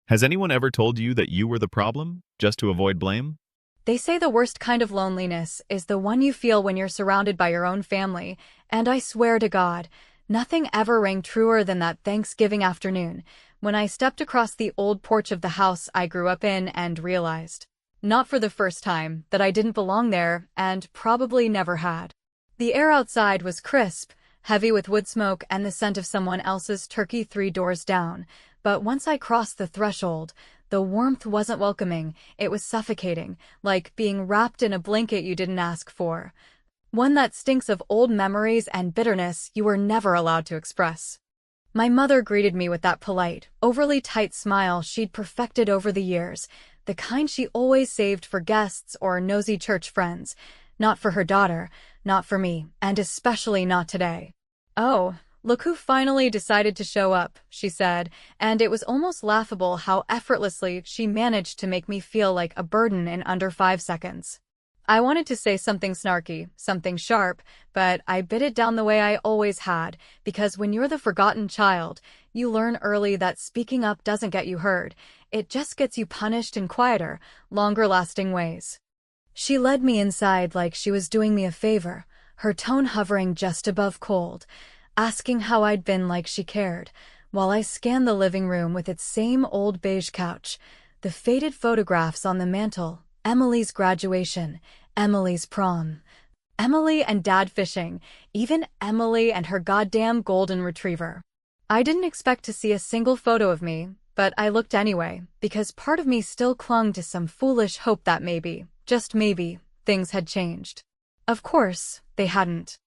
Has anyone ever told you that you were the problem, just to avoid blame? They say the worst kind of loneliness is the one you feel when you're surrounded by your own family, and I swear to God, nothing ever rang truer than that Thanksgiving afternoon, when I stepped across the old porch of the house I grew up in and realized, not for the first time, that I didn't belong there and probably never had. The air outside was crisp, heavy with wood smoke and the scent of someone else's turkey 3 doors down, but once I crossed the threshold, the warmth wasn't welcoming, it was suffocating, like being wrapped in a blanket you didn't ask for. One that stinks of old memories and bitterness you were never allowed to express. My mother greeted me with that polite, overly tight smile she'd perfected over the years, the kind she always saved for guests or nosy church friends, not for her daughter, not for me, and especially not today. "Oh, look who finally decided to show up," she said, and it was almost laughable how effortlessly she managed to make me feel like a burden in under 5 seconds. I wanted to say something snarky, something sharp, but I bit it down the way I always had, because when you're the forgotten child, you learn early that speaking up doesn't get you heard, it just gets you punished in quieter, longer-lasting ways. She led me inside like she was doing me a favor, her tone hovering just above cold, asking how I'd been like she cared, while I scanned the living room with its same old beige couch, the faded photographs on the mantel, Emily's graduation, Emily's prom, Emily and Dad fishing, even Emily and her goddamn golden retriever. I didn't expect to see a single photo of me, but I looked anyway, because part of me still clung to some foolish hope that maybe, just maybe, things had changed. Of course, they hadn't.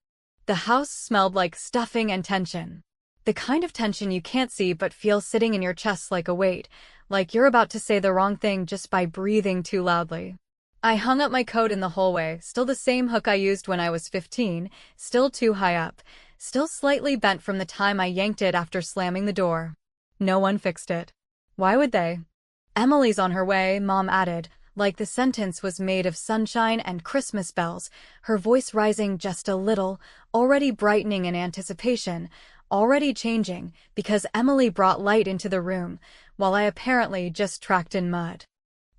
The house smelled like stuffing and tension. The kind of tension you can't see but feel sitting in your chest like a weight, like you're about to say the wrong thing just by breathing too loudly. I hung up my coat in the hallway, still the same hook I used when I was 15, still too high up, still slightly bent from the time I yanked it after slamming the door. No one fixed it. Why would they? "Emily's on her way," Mom added, like the sentence was made of sunshine and Christmas bells, her voice rising just a little, already brightening in anticipation, already changing, because Emily brought light into the room, while I apparently just tracked in mud.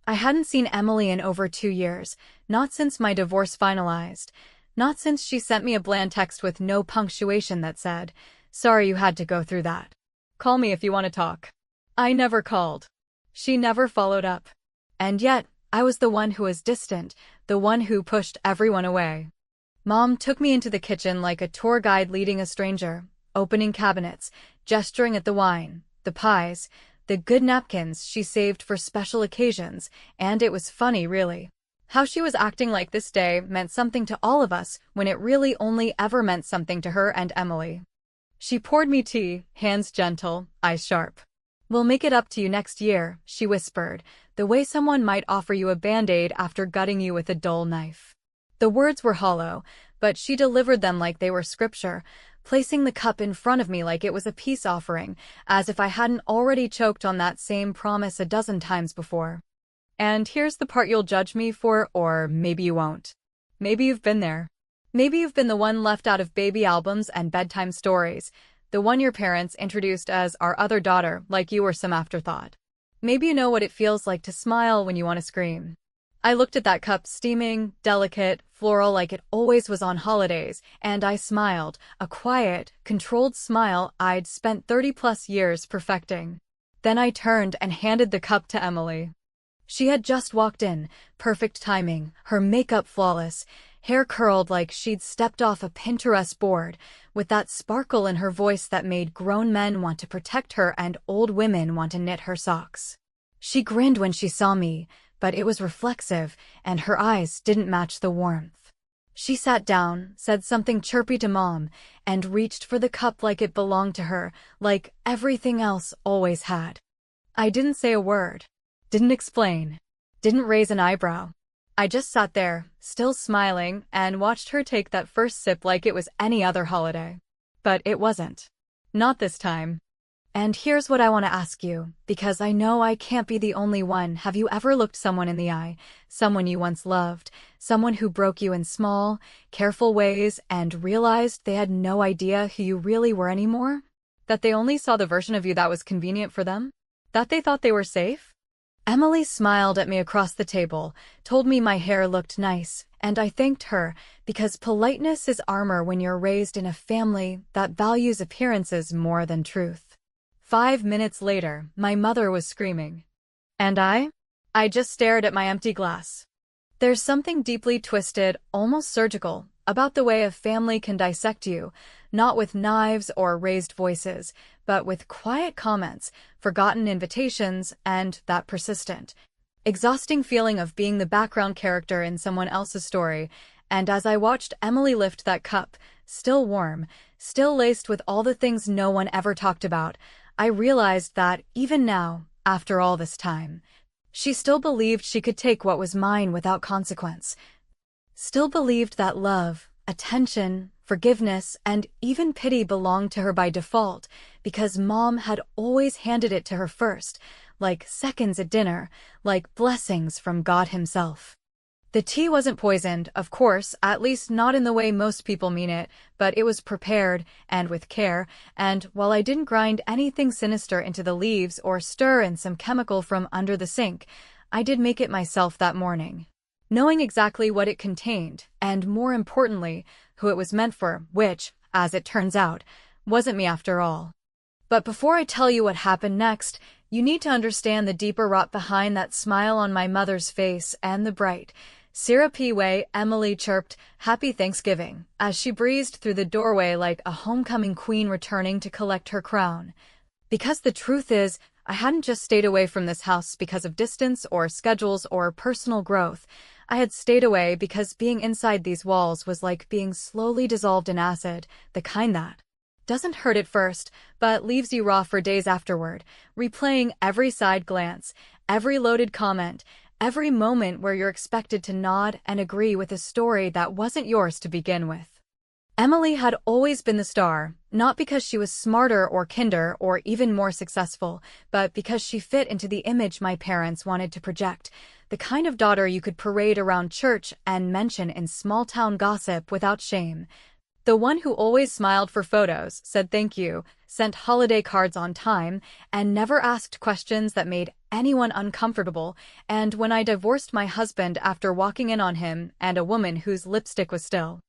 I hadn't seen Emily in over 2 years, not since my divorce finalized, not since she sent me a bland text with no punctuation that said, "Sorry you had to go through that. Call me if you want to talk." I never called. She never followed up. And yet, I was the one who was distant, the one who pushed everyone away. Mom took me into the kitchen like a tour guide leading a stranger, opening cabinets, gesturing at the wine, the pies, the good napkins she saved for special occasions, and it was funny, really. How she was acting like this day meant something to all of us when it really only ever meant something to her and Emily. She poured me tea, hands gentle, eyes sharp. "We'll make it up to you next year," she whispered, the way someone might offer you a Band-Aid after gutting you with a dull knife. The words were hollow, but she delivered them like they were scripture, placing the cup in front of me like it was a peace offering, as if I hadn't already choked on that same promise a dozen times before. And here's the part you'll judge me for, or maybe you won't. Maybe you've been there. Maybe you've been the one left out of baby albums and bedtime stories, the one your parents introduced as our other daughter, like you were some afterthought. Maybe you know what it feels like to smile when you want to scream. I looked at that cup, steaming, delicate, floral like it always was on holidays, and I smiled, a quiet, controlled smile I'd spent 30-plus years perfecting. Then I turned and handed the cup to Emily. She had just walked in, perfect timing, her makeup flawless, hair curled like she'd stepped off a Pinterest board, with that sparkle in her voice that made grown men want to protect her and old women want to knit her socks. She grinned when she saw me, but it was reflexive, and her eyes didn't match the warmth. She sat down, said something chirpy to Mom, and reached for the cup like it belonged to her, like everything else always had. I didn't say a word, didn't explain, didn't raise an eyebrow. I just sat there, still smiling, and watched her take that first sip like it was any other holiday. But it wasn't. Not this time. And here's what I want to ask you, because I know I can't be the only one. Have you ever looked someone in the eye, someone you once loved, someone who broke you in small, careful ways, and realized they had no idea who you really were anymore? That they only saw the version of you that was convenient for them? That they thought they were safe? Emily smiled at me across the table, told me my hair looked nice, and I thanked her because politeness is armor when you're raised in a family that values appearances more than truth. 5 minutes later, my mother was screaming. And I just stared at my empty glass. There's something deeply twisted, almost surgical, about the way a family can dissect you, not with knives or raised voices, but with quiet comments, forgotten invitations, and that persistent, exhausting feeling of being the background character in someone else's story. And as I watched Emily lift that cup, still warm, still laced with all the things no one ever talked about, I realized that, even now, after all this time, she still believed she could take what was mine without consequence. Still believed that love, attention, forgiveness, and even pity belonged to her by default, because Mom had always handed it to her first, like seconds at dinner, like blessings from God himself. The tea wasn't poisoned, of course, at least not in the way most people mean it, but it was prepared, and with care, and while I didn't grind anything sinister into the leaves or stir in some chemical from under the sink, I did make it myself that morning. Knowing exactly what it contained, and more importantly, who it was meant for, which, as it turns out, wasn't me after all. But before I tell you what happened next, you need to understand the deeper rot behind that smile on my mother's face and the bright, syrupy way Emily chirped, "Happy Thanksgiving," as she breezed through the doorway like a homecoming queen returning to collect her crown. Because the truth is, I hadn't just stayed away from this house because of distance or schedules or personal growth. I had stayed away because being inside these walls was like being slowly dissolved in acid, the kind that doesn't hurt at first, but leaves you raw for days afterward, replaying every side glance, every loaded comment, every moment where you're expected to nod and agree with a story that wasn't yours to begin with. Emily had always been the star, not because she was smarter or kinder or even more successful, but because she fit into the image my parents wanted to project, the kind of daughter you could parade around church and mention in small-town gossip without shame. The one who always smiled for photos, said thank you, sent holiday cards on time, and never asked questions that made anyone uncomfortable, and when I divorced my husband after walking in on him and a woman whose lipstick was still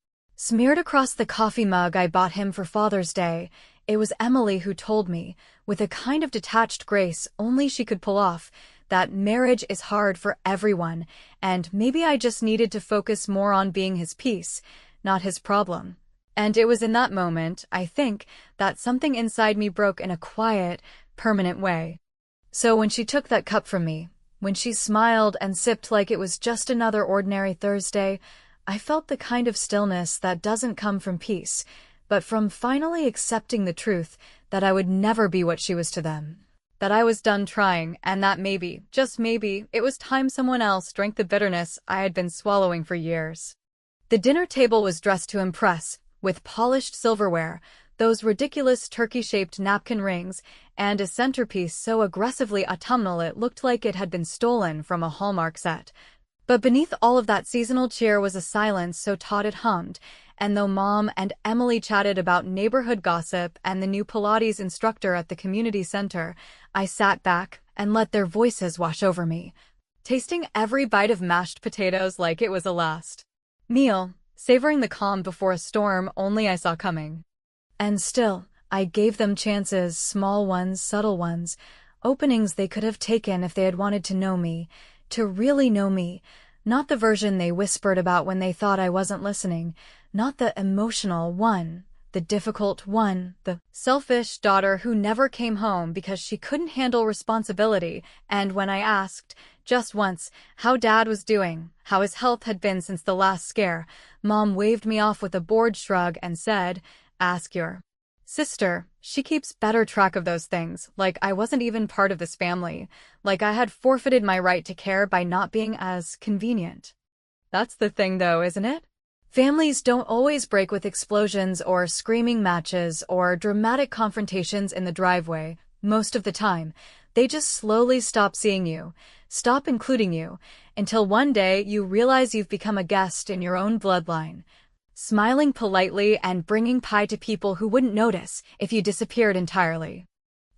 smeared across the coffee mug I bought him for Father's Day, it was Emily who told me, with a kind of detached grace only she could pull off, that marriage is hard for everyone, and maybe I just needed to focus more on being his peace, not his problem. And it was in that moment, I think, that something inside me broke in a quiet, permanent way. So when she took that cup from me, when she smiled and sipped like it was just another ordinary Thursday, I felt the kind of stillness that doesn't come from peace, but from finally accepting the truth that I would never be what she was to them. That I was done trying, and that maybe, just maybe, it was time someone else drank the bitterness I had been swallowing for years. The dinner table was dressed to impress, with polished silverware, those ridiculous turkey-shaped napkin rings, and a centerpiece so aggressively autumnal it looked like it had been stolen from a Hallmark set. But beneath all of that seasonal cheer was a silence so taut it hummed, and though Mom and Emily chatted about neighborhood gossip and the new Pilates instructor at the community center, I sat back and let their voices wash over me, tasting every bite of mashed potatoes like it was a last meal, savoring the calm before a storm only I saw coming. And still, I gave them chances, small ones, subtle ones, openings they could have taken if they had wanted to know me, to really know me, not the version they whispered about when they thought I wasn't listening, not the emotional one, the difficult one, the selfish daughter who never came home because she couldn't handle responsibility, and when I asked, just once, how Dad was doing, how his health had been since the last scare, Mom waved me off with a bored shrug and said, "Ask your sister, she keeps better track of those things," like I wasn't even part of this family, like I had forfeited my right to care by not being as convenient. That's the thing though, isn't it? Families don't always break with explosions or screaming matches or dramatic confrontations in the driveway. Most of the time, they just slowly stop seeing you, stop including you, until one day you realize you've become a guest in your own bloodline, smiling politely and bringing pie to people who wouldn't notice if you disappeared entirely.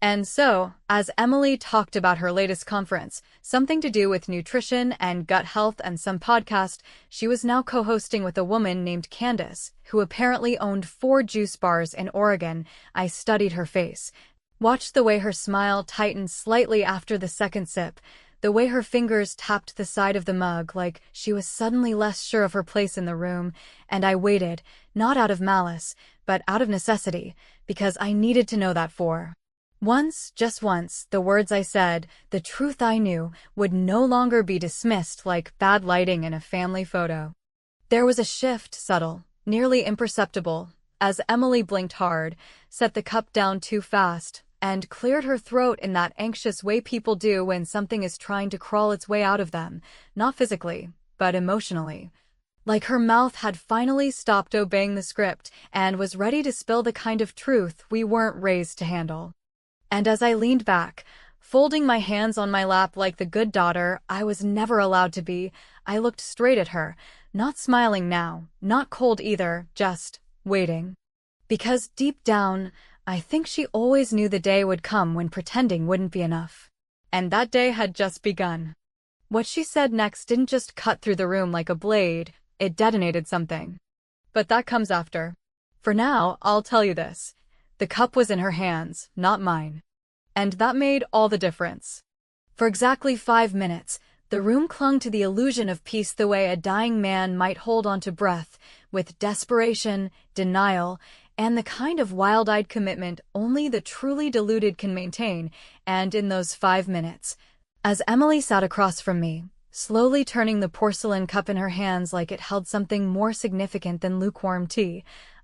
And so, as Emily talked about her latest conference, something to do with nutrition and gut health and some podcast, she was now co-hosting with a woman named Candace, who apparently owned 4 juice bars in Oregon. I studied her face, watched the way her smile tightened slightly after the second sip, the way her fingers tapped the side of the mug like she was suddenly less sure of her place in the room, and I waited, not out of malice, but out of necessity, because I needed to know that for once, just once, the words I said, the truth I knew, would no longer be dismissed like bad lighting in a family photo. There was a shift, subtle, nearly imperceptible, as Emily blinked hard, set the cup down too fast, and cleared her throat in that anxious way people do when something is trying to crawl its way out of them, not physically, but emotionally. Like her mouth had finally stopped obeying the script and was ready to spill the kind of truth we weren't raised to handle. And as I leaned back, folding my hands on my lap like the good daughter I was never allowed to be, I looked straight at her, not smiling now, not cold either, just waiting. Because deep down, I think she always knew the day would come when pretending wouldn't be enough. And that day had just begun. What she said next didn't just cut through the room like a blade, it detonated something. But that comes after. For now, I'll tell you this. The cup was in her hands, not mine. And that made all the difference. For exactly 5 minutes, the room clung to the illusion of peace the way a dying man might hold onto breath, with desperation, denial, and the kind of wild-eyed commitment only the truly deluded can maintain. And in those 5 minutes, as Emily sat across from me, slowly turning the porcelain cup in her hands like it held something more significant than lukewarm tea,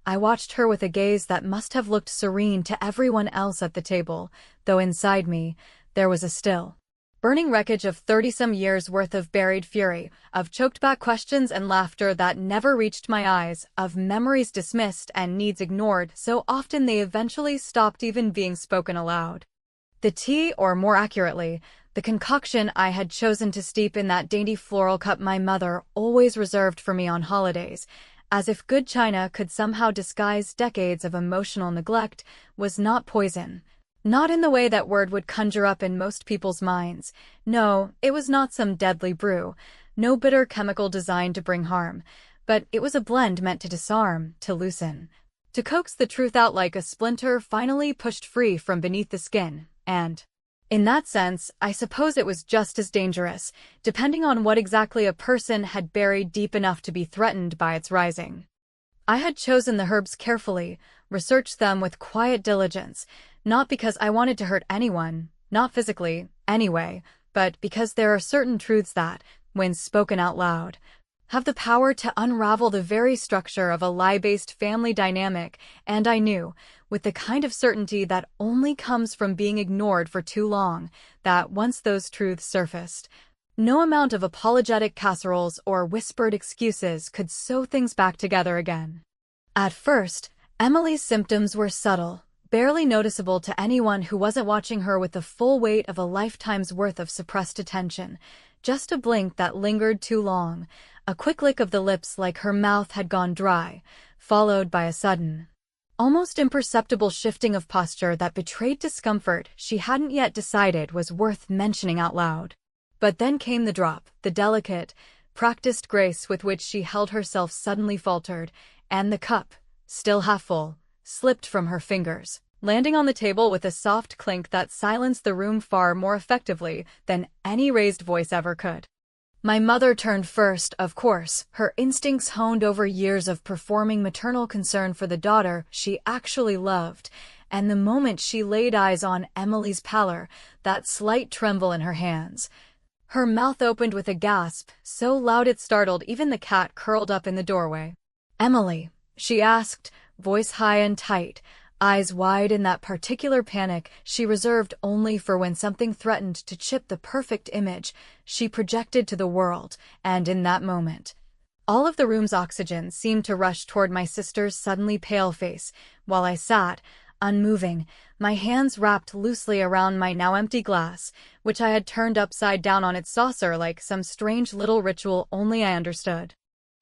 I watched her with a gaze that must have looked serene to everyone else at the table, though inside me, there was a still, burning wreckage of 30-some years' worth of buried fury, of choked-back questions and laughter that never reached my eyes, of memories dismissed and needs ignored so often they eventually stopped even being spoken aloud. The tea, or more accurately, the concoction I had chosen to steep in that dainty floral cup my mother always reserved for me on holidays, as if good china could somehow disguise decades of emotional neglect, was not poison. Not in the way that word would conjure up in most people's minds. No, it was not some deadly brew, no bitter chemical designed to bring harm, but it was a blend meant to disarm, to loosen, to coax the truth out like a splinter finally pushed free from beneath the skin, and in that sense, I suppose it was just as dangerous, depending on what exactly a person had buried deep enough to be threatened by its rising. I had chosen the herbs carefully, researched them with quiet diligence, not because I wanted to hurt anyone, not physically, anyway, but because there are certain truths that, when spoken out loud, have the power to unravel the very structure of a lie-based family dynamic, and I knew, with the kind of certainty that only comes from being ignored for too long, that once those truths surfaced, no amount of apologetic casseroles or whispered excuses could sew things back together again. At first, Emily's symptoms were subtle, barely noticeable to anyone who wasn't watching her with the full weight of a lifetime's worth of suppressed attention. Just a blink that lingered too long, a quick lick of the lips like her mouth had gone dry, followed by a sudden, almost imperceptible shifting of posture that betrayed discomfort she hadn't yet decided was worth mentioning out loud. But then came the drop, the delicate, practiced grace with which she held herself suddenly faltered, and the cup, still half full, slipped from her fingers, landing on the table with a soft clink that silenced the room far more effectively than any raised voice ever could. My mother turned first, of course, her instincts honed over years of performing maternal concern for the daughter she actually loved, and the moment she laid eyes on Emily's pallor, that slight tremble in her hands, her mouth opened with a gasp, so loud it startled even the cat curled up in the doorway. "Emily," she asked, voice high and tight, eyes wide in that particular panic she reserved only for when something threatened to chip the perfect image she projected to the world, and in that moment, all of the room's oxygen seemed to rush toward my sister's suddenly pale face, while I sat, unmoving, my hands wrapped loosely around my now empty glass, which I had turned upside down on its saucer like some strange little ritual only I understood.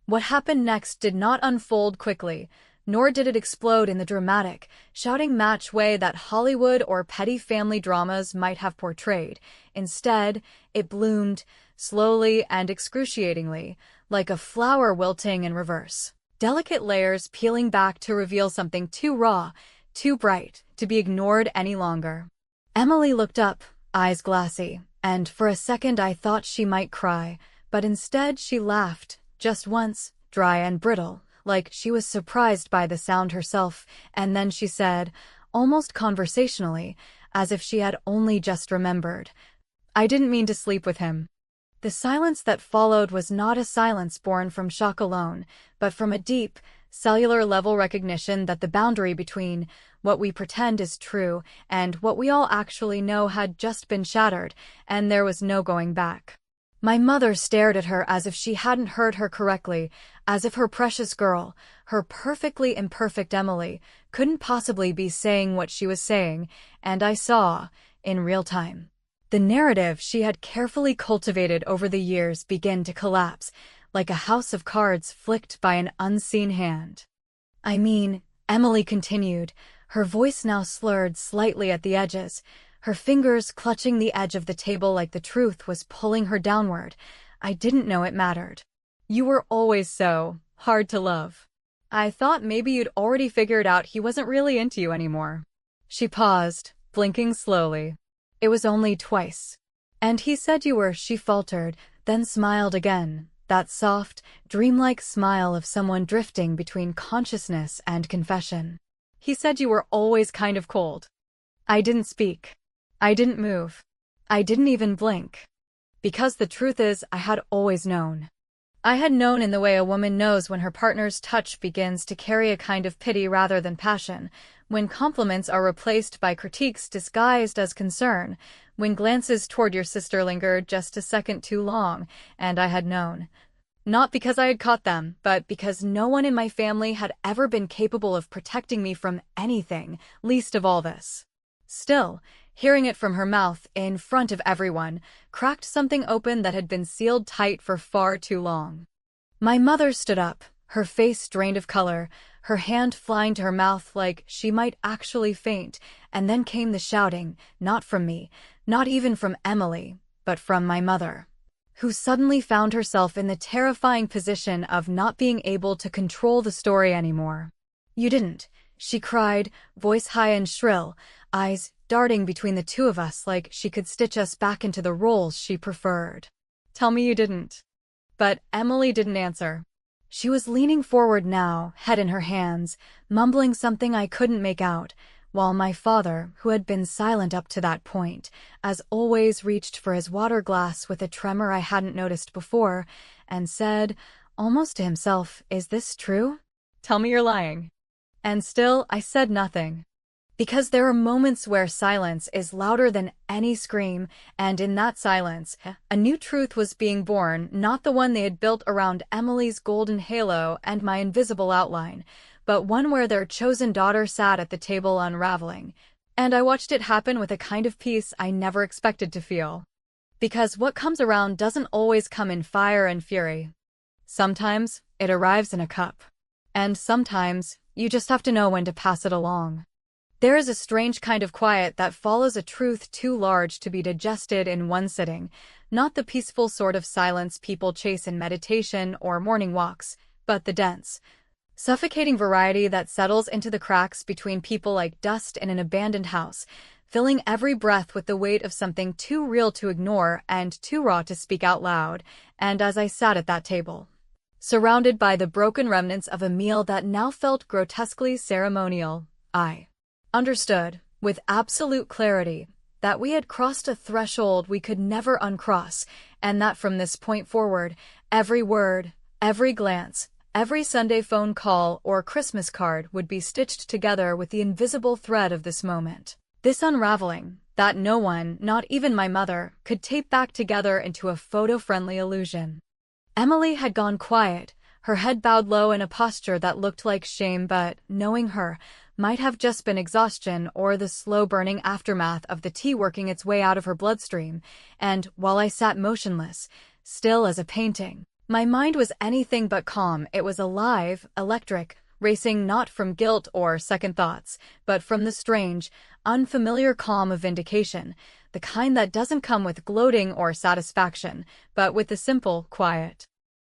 What happened next did not unfold quickly. Nor did it explode in the dramatic, shouting match way that Hollywood or petty family dramas might have portrayed. Instead, it bloomed, slowly and excruciatingly, like a flower wilting in reverse. Delicate layers peeling back to reveal something too raw, too bright, to be ignored any longer. Emily looked up, eyes glassy, and for a second I thought she might cry, but instead she laughed, just once, dry and brittle, like she was surprised by the sound herself, and then she said, almost conversationally, as if she had only just remembered, "I didn't mean to sleep with him." The silence that followed was not a silence born from shock alone, but from a deep, cellular-level recognition that the boundary between what we pretend is true and what we all actually know had just been shattered, and there was no going back. My mother stared at her as if she hadn't heard her correctly, as if her precious girl, her perfectly imperfect Emily, couldn't possibly be saying what she was saying, and I saw, in real time, the narrative she had carefully cultivated over the years begin to collapse, like a house of cards flicked by an unseen hand. "I mean," Emily continued, her voice now slurred slightly at the edges, her fingers clutching the edge of the table like the truth was pulling her downward, "I didn't know it mattered. You were always so hard to love. I thought maybe you'd already figured out he wasn't really into you anymore." She paused, blinking slowly. "It was only twice. And he said you were," she faltered, then smiled again, that soft, dreamlike smile of someone drifting between consciousness and confession. "He said you were always kind of cold." I didn't speak. I didn't move. I didn't even blink. Because the truth is, I had always known. I had known in the way a woman knows when her partner's touch begins to carry a kind of pity rather than passion, when compliments are replaced by critiques disguised as concern, when glances toward your sister linger just a second too long, and I had known. Not because I had caught them, but because no one in my family had ever been capable of protecting me from anything, least of all this. Still, hearing it from her mouth, in front of everyone, cracked something open that had been sealed tight for far too long. My mother stood up, her face drained of color, her hand flying to her mouth like she might actually faint, and then came the shouting, not from me, not even from Emily, but from my mother, who suddenly found herself in the terrifying position of not being able to control the story anymore. "You didn't," she cried, voice high and shrill, eyes darting between the two of us like she could stitch us back into the roles she preferred. "Tell me you didn't." But Emily didn't answer. She was leaning forward now, head in her hands, mumbling something I couldn't make out, while my father, who had been silent up to that point, as always reached for his water glass with a tremor I hadn't noticed before, and said, almost to himself, "Is this true? Tell me you're lying." And still I said nothing. Because there are moments where silence is louder than any scream, and in that silence, a new truth was being born, not the one they had built around Emily's golden halo and my invisible outline, but one where their chosen daughter sat at the table unraveling, and I watched it happen with a kind of peace I never expected to feel. Because what comes around doesn't always come in fire and fury. Sometimes it arrives in a cup. And sometimes you just have to know when to pass it along. There is a strange kind of quiet that follows a truth too large to be digested in one sitting, not the peaceful sort of silence people chase in meditation or morning walks, but the dense, suffocating variety that settles into the cracks between people like dust in an abandoned house, filling every breath with the weight of something too real to ignore and too raw to speak out loud. And as I sat at that table, surrounded by the broken remnants of a meal that now felt grotesquely ceremonial, I understood, with absolute clarity, that we had crossed a threshold we could never uncross, and that from this point forward, every word, every glance, every Sunday phone call or Christmas card would be stitched together with the invisible thread of this moment. This unraveling, that no one, not even my mother, could tape back together into a photo-friendly illusion. Emily had gone quiet, her head bowed low in a posture that looked like shame, but, knowing her, might have just been exhaustion or the slow-burning aftermath of the tea working its way out of her bloodstream, and, while I sat motionless, still as a painting, my mind was anything but calm. It was alive, electric, racing not from guilt or second thoughts, but from the strange, unfamiliar calm of vindication, the kind that doesn't come with gloating or satisfaction, but with the simple, quiet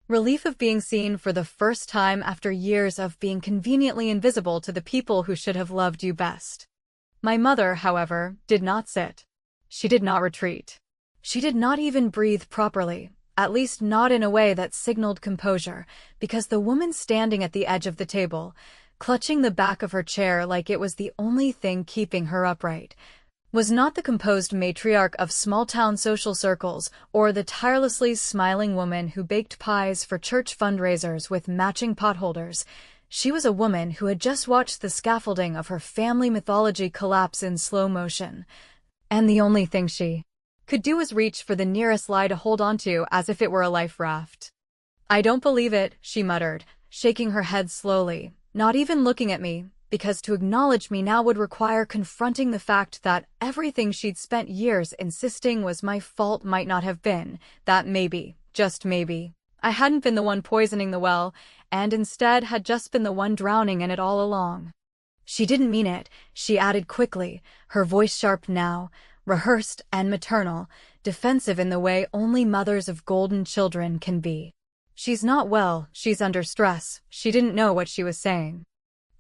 relief of being seen for the first time after years of being conveniently invisible to the people who should have loved you best. My mother, however, did not sit. She did not retreat. She did not even breathe properly, at least not in a way that signaled composure, because the woman standing at the edge of the table, clutching the back of her chair like it was the only thing keeping her upright, was not the composed matriarch of small-town social circles or the tirelessly smiling woman who baked pies for church fundraisers with matching potholders. She was a woman who had just watched the scaffolding of her family mythology collapse in slow motion. And the only thing she could do was reach for the nearest lie to hold onto as if it were a life raft. "I don't believe it," she muttered, shaking her head slowly, not even looking at me, because to acknowledge me now would require confronting the fact that everything she'd spent years insisting was my fault might not have been, that maybe, just maybe, I hadn't been the one poisoning the well, and instead had just been the one drowning in it all along. "She didn't mean it," she added quickly, her voice sharp now, rehearsed and maternal, defensive in the way only mothers of golden children can be. "She's not well, she's under stress." She didn't know what she was saying.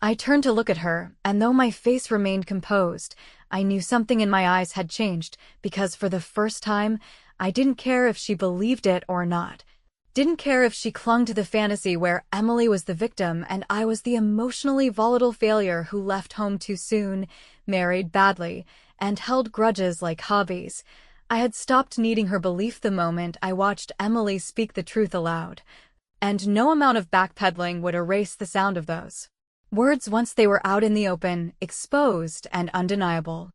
I turned to look at her, and though my face remained composed, I knew something in my eyes had changed, because for the first time, I didn't care if she believed it or not. Didn't care if she clung to the fantasy where Emily was the victim and I was the emotionally volatile failure who left home too soon, married badly, and held grudges like hobbies. I had stopped needing her belief the moment I watched Emily speak the truth aloud. And no amount of backpedaling would erase the sound of those words once they were out in the open, exposed and undeniable.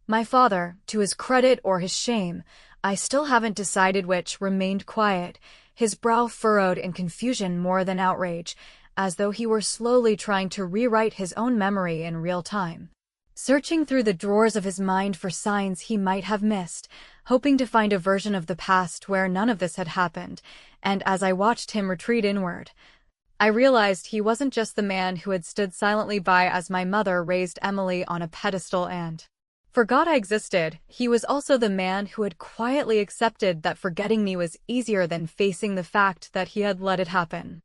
My father, to his credit or his shame, I still haven't decided which, remained quiet, his brow furrowed in confusion more than outrage, as though he were slowly trying to rewrite his own memory in real time. Searching through the drawers of his mind for signs he might have missed, hoping to find a version of the past where none of this had happened, and as I watched him retreat inward, I realized he wasn't just the man who had stood silently by as my mother raised Emily on a pedestal and forgot I existed. He was also the man who had quietly accepted that forgetting me was easier than facing the fact that he had let it happen.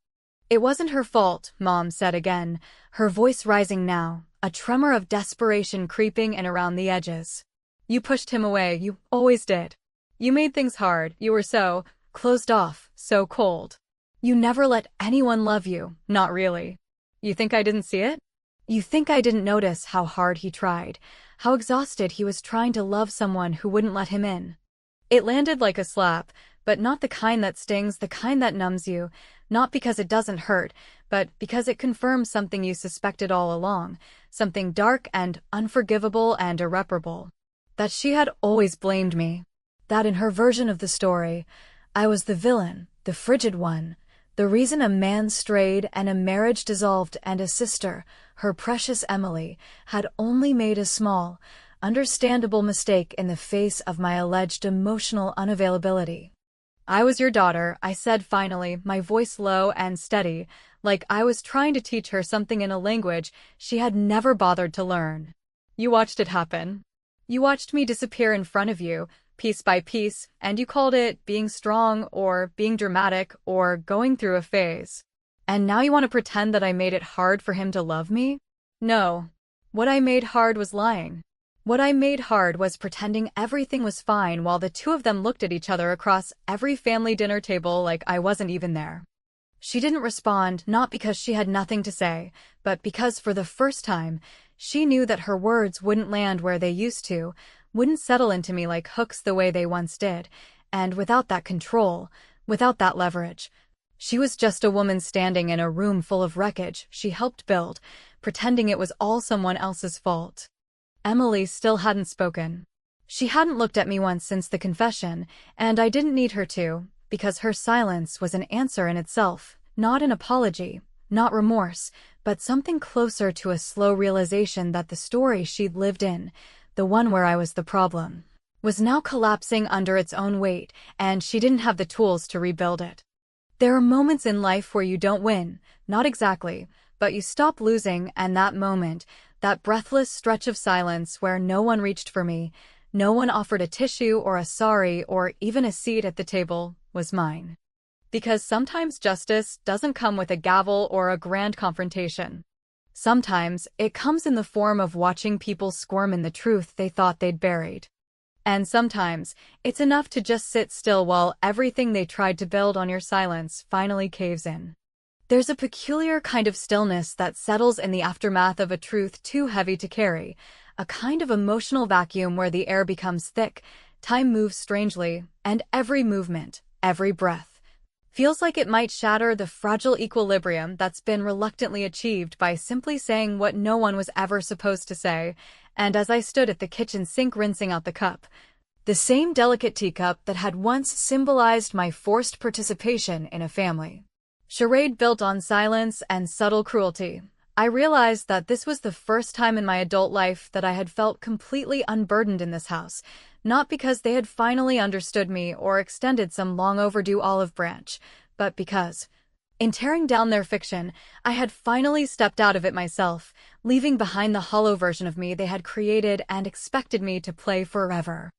"It wasn't her fault," Mom said again, her voice rising now, a tremor of desperation creeping in around the edges. "You pushed him away, you always did. You made things hard, you were so closed off, so cold. You never let anyone love you, not really. You think I didn't see it? You think I didn't notice how hard he tried, how exhausted he was trying to love someone who wouldn't let him in?" It landed like a slap, but not the kind that stings, the kind that numbs you, not because it doesn't hurt, but because it confirms something you suspected all along, something dark and unforgivable and irreparable. That she had always blamed me. That in her version of the story, I was the villain, the frigid one, the reason a man strayed and a marriage dissolved and a sister, her precious Emily, had only made a small, understandable mistake in the face of my alleged emotional unavailability. "I was your daughter," I said finally, my voice low and steady, like I was trying to teach her something in a language she had never bothered to learn. "You watched it happen. You watched me disappear in front of you, piece by piece, and you called it being strong or being dramatic or going through a phase. And now you want to pretend that I made it hard for him to love me? No. What I made hard was lying. What I made hard was pretending everything was fine while the two of them looked at each other across every family dinner table like I wasn't even there." She didn't respond, not because she had nothing to say, but because for the first time, she knew that her words wouldn't land where they used to, wouldn't settle into me like hooks the way they once did, and without that control, without that leverage. She was just a woman standing in a room full of wreckage she helped build, pretending it was all someone else's fault. Emily still hadn't spoken. She hadn't looked at me once since the confession, and I didn't need her to, because her silence was an answer in itself, not an apology, not remorse, but something closer to a slow realization that the story she'd lived in, the one where I was the problem, was now collapsing under its own weight, and she didn't have the tools to rebuild it. There are moments in life where you don't win, not exactly, but you stop losing, and that moment, that breathless stretch of silence where no one reached for me, no one offered a tissue or a sorry or even a seat at the table, was mine. Because sometimes justice doesn't come with a gavel or a grand confrontation. Sometimes it comes in the form of watching people squirm in the truth they thought they'd buried. And sometimes it's enough to just sit still while everything they tried to build on your silence finally caves in. There's a peculiar kind of stillness that settles in the aftermath of a truth too heavy to carry, a kind of emotional vacuum where the air becomes thick, time moves strangely, and every movement, every breath, feels like it might shatter the fragile equilibrium that's been reluctantly achieved by simply saying what no one was ever supposed to say. And as I stood at the kitchen sink rinsing out the cup, the same delicate teacup that had once symbolized my forced participation in a family charade built on silence and subtle cruelty, I realized that this was the first time in my adult life that I had felt completely unburdened in this house, not because they had finally understood me or extended some long overdue olive branch, but because, in tearing down their fiction, I had finally stepped out of it myself, leaving behind the hollow version of me they had created and expected me to play forever.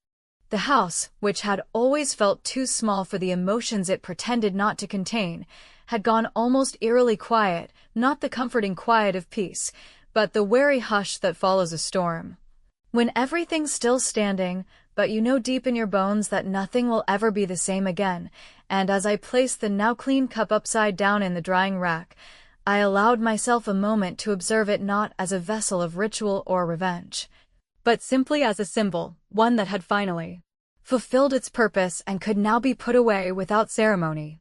The house, which had always felt too small for the emotions it pretended not to contain, had gone almost eerily quiet, not the comforting quiet of peace, but the wary hush that follows a storm. When everything's still standing, but you know deep in your bones that nothing will ever be the same again, and as I placed the now clean cup upside down in the drying rack, I allowed myself a moment to observe it not as a vessel of ritual or revenge, but simply as a symbol, one that had finally fulfilled its purpose and could now be put away without ceremony.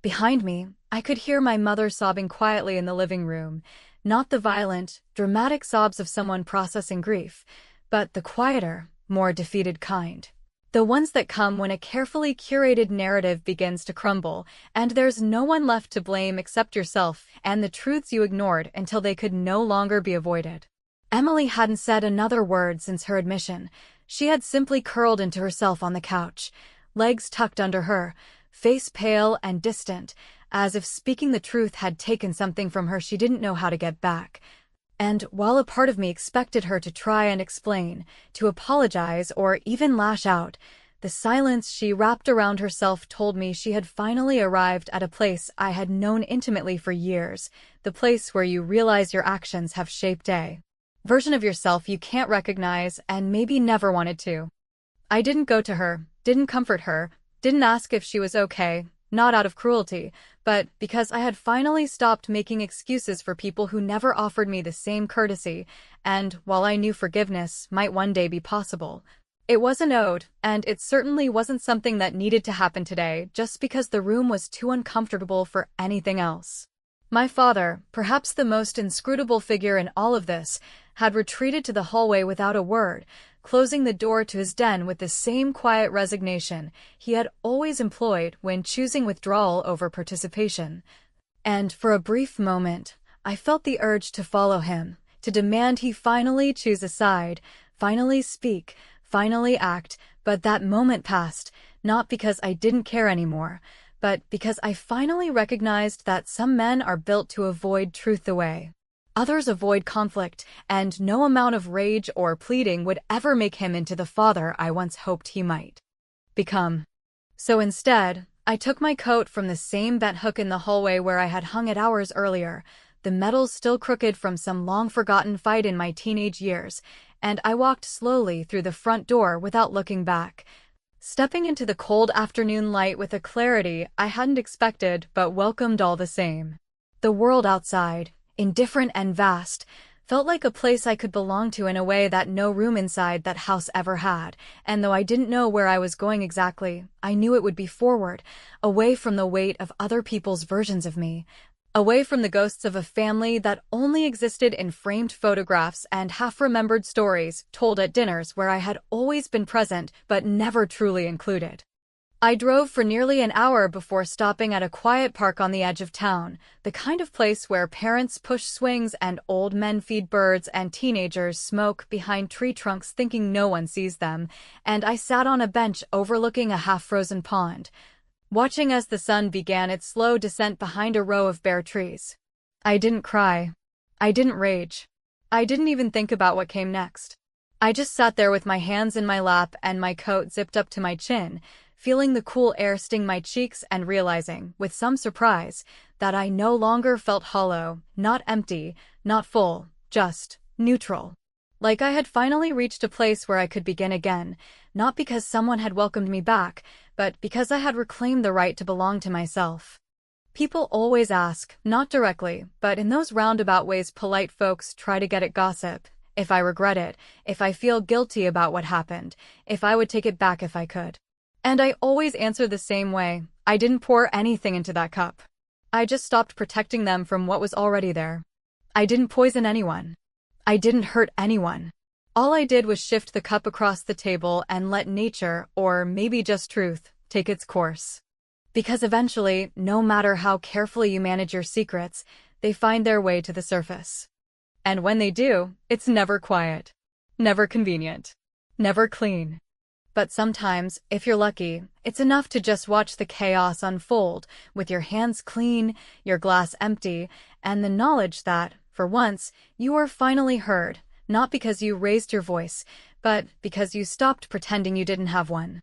Behind me, I could hear my mother sobbing quietly in the living room, not the violent, dramatic sobs of someone processing grief, but the quieter, more defeated kind. The ones that come when a carefully curated narrative begins to crumble, and there's no one left to blame except yourself and the truths you ignored until they could no longer be avoided. Emily hadn't said another word since her admission. She had simply curled into herself on the couch, legs tucked under her, face pale and distant, as if speaking the truth had taken something from her she didn't know how to get back. And while a part of me expected her to try and explain, to apologize or even lash out, the silence she wrapped around herself told me she had finally arrived at a place I had known intimately for years, the place where you realize your actions have shaped a version of yourself you can't recognize and maybe never wanted to. I didn't go to her, didn't comfort her, didn't ask if she was okay, not out of cruelty, but because I had finally stopped making excuses for people who never offered me the same courtesy, and while I knew forgiveness might one day be possible, it wasn't owed, and it certainly wasn't something that needed to happen today just because the room was too uncomfortable for anything else. My father, perhaps the most inscrutable figure in all of this, had retreated to the hallway without a word, closing the door to his den with the same quiet resignation he had always employed when choosing withdrawal over participation. And for a brief moment, I felt the urge to follow him, to demand he finally choose a side, finally speak, finally act, but that moment passed, not because I didn't care anymore, but because I finally recognized that some men are built to avoid truth away. Others avoid conflict, and no amount of rage or pleading would ever make him into the father I once hoped he might become. So instead, I took my coat from the same bent hook in the hallway where I had hung it hours earlier, the metal still crooked from some long-forgotten fight in my teenage years, and I walked slowly through the front door without looking back, stepping into the cold afternoon light with a clarity I hadn't expected but welcomed all the same. The world outside, indifferent and vast, felt like a place I could belong to in a way that no room inside that house ever had, and though I didn't know where I was going exactly, I knew it would be forward, away from the weight of other people's versions of me, away from the ghosts of a family that only existed in framed photographs and half-remembered stories told at dinners where I had always been present but never truly included. I drove for nearly an hour before stopping at a quiet park on the edge of town, the kind of place where parents push swings and old men feed birds and teenagers smoke behind tree trunks thinking no one sees them, and I sat on a bench overlooking a half-frozen pond, watching as the sun began its slow descent behind a row of bare trees. I didn't cry. I didn't rage. I didn't even think about what came next. I just sat there with my hands in my lap and my coat zipped up to my chin, feeling the cool air sting my cheeks and realizing, with some surprise, that I no longer felt hollow, not empty, not full, just neutral. Like I had finally reached a place where I could begin again, not because someone had welcomed me back, but because I had reclaimed the right to belong to myself. People always ask, not directly, but in those roundabout ways polite folks try to get at gossip, if I regret it, if I feel guilty about what happened, if I would take it back if I could. And I always answer the same way. I didn't pour anything into that cup. I just stopped protecting them from what was already there. I didn't poison anyone. I didn't hurt anyone. All I did was shift the cup across the table and let nature, or maybe just truth, take its course. Because eventually, no matter how carefully you manage your secrets, they find their way to the surface. And when they do, it's never quiet, never convenient, never clean. But sometimes, if you're lucky, it's enough to just watch the chaos unfold, with your hands clean, your glass empty, and the knowledge that, for once, you are finally heard, not because you raised your voice, but because you stopped pretending you didn't have one.